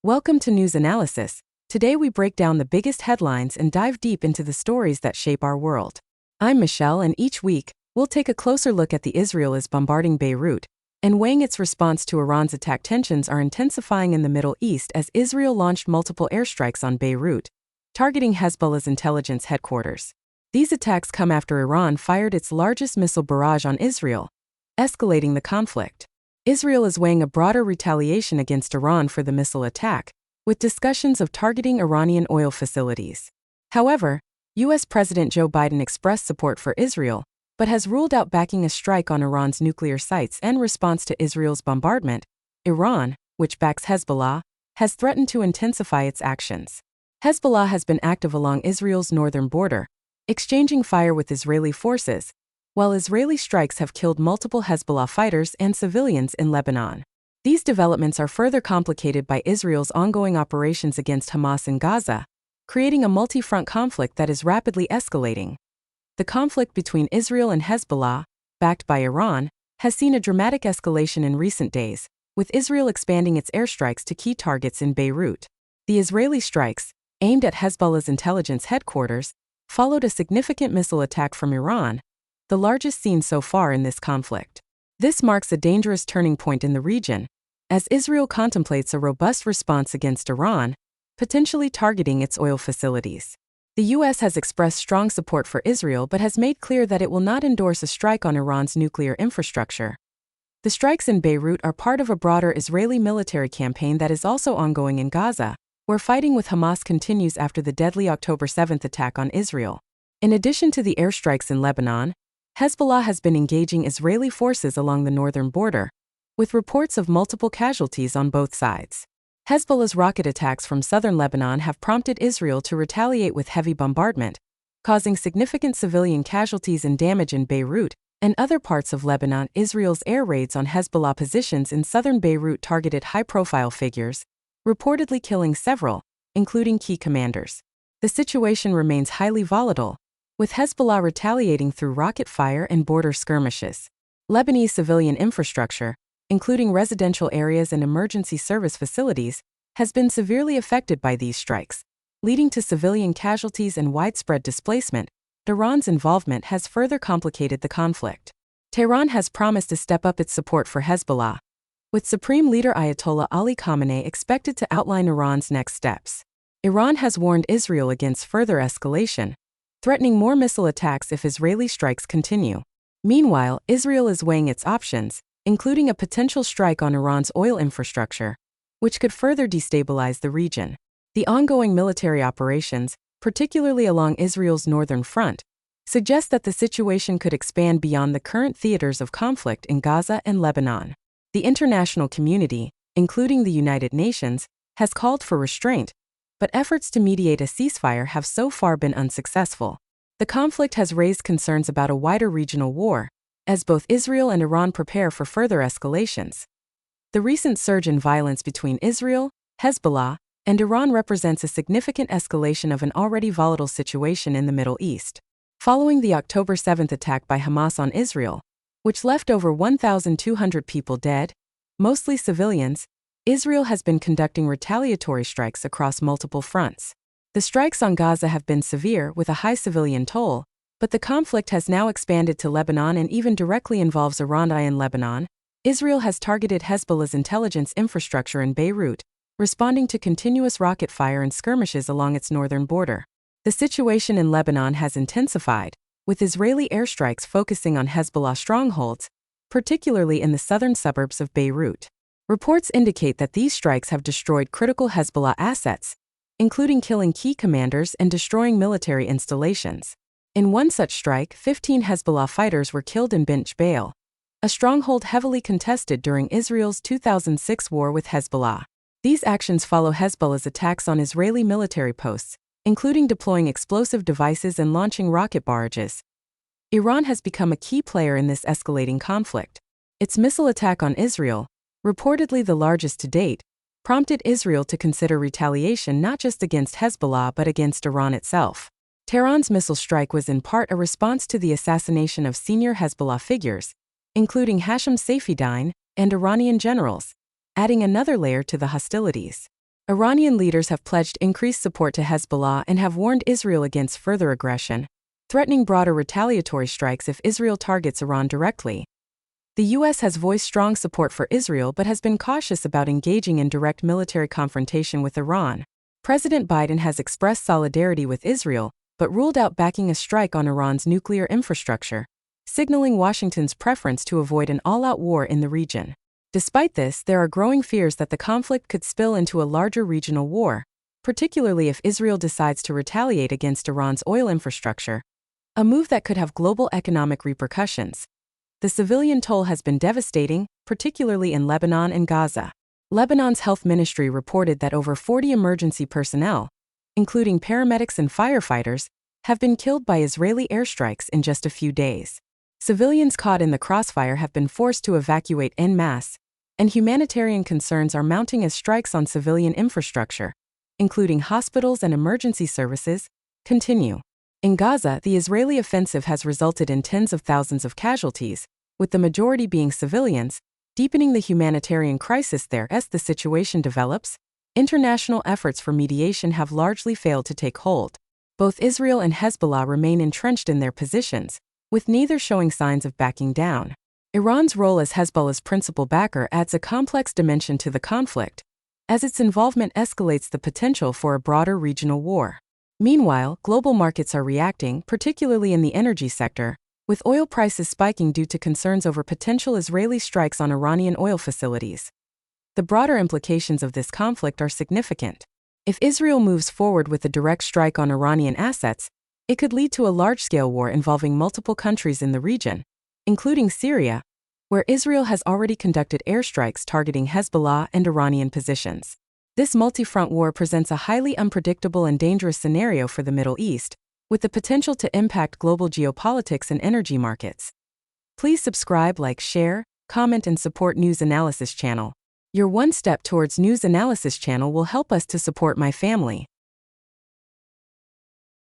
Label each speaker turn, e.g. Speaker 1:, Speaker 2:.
Speaker 1: Welcome to News Analysis. Today we break down the biggest headlines and dive deep into the stories that shape our world. I'm Michelle, and each week, we'll take a closer look at the Israel is bombarding Beirut and weighing its response to Iran's attack. Tensions are intensifying in the Middle East as Israel launched multiple airstrikes on Beirut, targeting Hezbollah's intelligence headquarters. These attacks come after Iran fired its largest missile barrage on Israel, escalating the conflict. Israel is weighing a broader retaliation against Iran for the missile attack, with discussions of targeting Iranian oil facilities. However, U.S. President Joe Biden expressed support for Israel, but has ruled out backing a strike on Iran's nuclear sites in response to Israel's bombardment. Iran, which backs Hezbollah, has threatened to intensify its actions. Hezbollah has been active along Israel's northern border, exchanging fire with Israeli forces, while Israeli strikes have killed multiple Hezbollah fighters and civilians in Lebanon. These developments are further complicated by Israel's ongoing operations against Hamas in Gaza, creating a multi-front conflict that is rapidly escalating. The conflict between Israel and Hezbollah, backed by Iran, has seen a dramatic escalation in recent days, with Israel expanding its airstrikes to key targets in Beirut. The Israeli strikes, aimed at Hezbollah's intelligence headquarters, followed a significant missile attack from Iran, the largest seen so far in this conflict. This marks a dangerous turning point in the region, as Israel contemplates a robust response against Iran, potentially targeting its oil facilities. The U.S. has expressed strong support for Israel but has made clear that it will not endorse a strike on Iran's nuclear infrastructure. The strikes in Beirut are part of a broader Israeli military campaign that is also ongoing in Gaza, where fighting with Hamas continues after the deadly October 7 attack on Israel. In addition to the airstrikes in Lebanon, Hezbollah has been engaging Israeli forces along the northern border, with reports of multiple casualties on both sides. Hezbollah's rocket attacks from southern Lebanon have prompted Israel to retaliate with heavy bombardment, causing significant civilian casualties and damage in Beirut and other parts of Lebanon. Israel's air raids on Hezbollah positions in southern Beirut targeted high-profile figures, reportedly killing several, including key commanders. The situation remains highly volatile, with Hezbollah retaliating through rocket fire and border skirmishes. Lebanese civilian infrastructure, including residential areas and emergency service facilities, has been severely affected by these strikes, leading to civilian casualties and widespread displacement. Iran's involvement has further complicated the conflict. Tehran has promised to step up its support for Hezbollah, with Supreme Leader Ayatollah Ali Khamenei expected to outline Iran's next steps. Iran has warned Israel against further escalation, threatening more missile attacks if Israeli strikes continue. Meanwhile, Israel is weighing its options, including a potential strike on Iran's oil infrastructure, which could further destabilize the region. The ongoing military operations, particularly along Israel's northern front, suggest that the situation could expand beyond the current theaters of conflict in Gaza and Lebanon. The international community, including the United Nations, has called for restraint, but efforts to mediate a ceasefire have so far been unsuccessful. The conflict has raised concerns about a wider regional war, as both Israel and Iran prepare for further escalations. The recent surge in violence between Israel, Hezbollah, and Iran represents a significant escalation of an already volatile situation in the Middle East. Following the October 7 attack by Hamas on Israel, which left over 1,200 people dead, mostly civilians, Israel has been conducting retaliatory strikes across multiple fronts. The strikes on Gaza have been severe with a high civilian toll, but the conflict has now expanded to Lebanon and even directly involves Iran. In Lebanon, Israel has targeted Hezbollah's intelligence infrastructure in Beirut, responding to continuous rocket fire and skirmishes along its northern border. The situation in Lebanon has intensified, with Israeli airstrikes focusing on Hezbollah strongholds, particularly in the southern suburbs of Beirut. Reports indicate that these strikes have destroyed critical Hezbollah assets, including killing key commanders and destroying military installations. In one such strike, 15 Hezbollah fighters were killed in Bint Jbeil, a stronghold heavily contested during Israel's 2006 war with Hezbollah. These actions follow Hezbollah's attacks on Israeli military posts, including deploying explosive devices and launching rocket barrages. Iran has become a key player in this escalating conflict. Its missile attack on Israel, reportedly the largest to date, prompted Israel to consider retaliation not just against Hezbollah but against Iran itself. Tehran's missile strike was in part a response to the assassination of senior Hezbollah figures, including Hashem Safieddine and Iranian generals, adding another layer to the hostilities. Iranian leaders have pledged increased support to Hezbollah and have warned Israel against further aggression, threatening broader retaliatory strikes if Israel targets Iran directly. The U.S. has voiced strong support for Israel but has been cautious about engaging in direct military confrontation with Iran. President Biden has expressed solidarity with Israel, but ruled out backing a strike on Iran's nuclear infrastructure, signaling Washington's preference to avoid an all-out war in the region. Despite this, there are growing fears that the conflict could spill into a larger regional war, particularly if Israel decides to retaliate against Iran's oil infrastructure, a move that could have global economic repercussions. The civilian toll has been devastating, particularly in Lebanon and Gaza. Lebanon's health ministry reported that over 40 emergency personnel, including paramedics and firefighters, have been killed by Israeli airstrikes in just a few days. Civilians caught in the crossfire have been forced to evacuate en masse, and humanitarian concerns are mounting as strikes on civilian infrastructure, including hospitals and emergency services, continue. In Gaza, the Israeli offensive has resulted in tens of thousands of casualties, with the majority being civilians, deepening the humanitarian crisis there. As the situation develops, international efforts for mediation have largely failed to take hold. Both Israel and Hezbollah remain entrenched in their positions, with neither showing signs of backing down. Iran's role as Hezbollah's principal backer adds a complex dimension to the conflict, as its involvement escalates the potential for a broader regional war. Meanwhile, global markets are reacting, particularly in the energy sector, with oil prices spiking due to concerns over potential Israeli strikes on Iranian oil facilities. The broader implications of this conflict are significant. If Israel moves forward with a direct strike on Iranian assets, it could lead to a large-scale war involving multiple countries in the region, including Syria, where Israel has already conducted airstrikes targeting Hezbollah and Iranian positions. This multi-front war presents a highly unpredictable and dangerous scenario for the Middle East, with the potential to impact global geopolitics and energy markets. Please subscribe, like, share, comment, and support News Analysis channel. Your one step towards News Analysis channel will help us to support my family.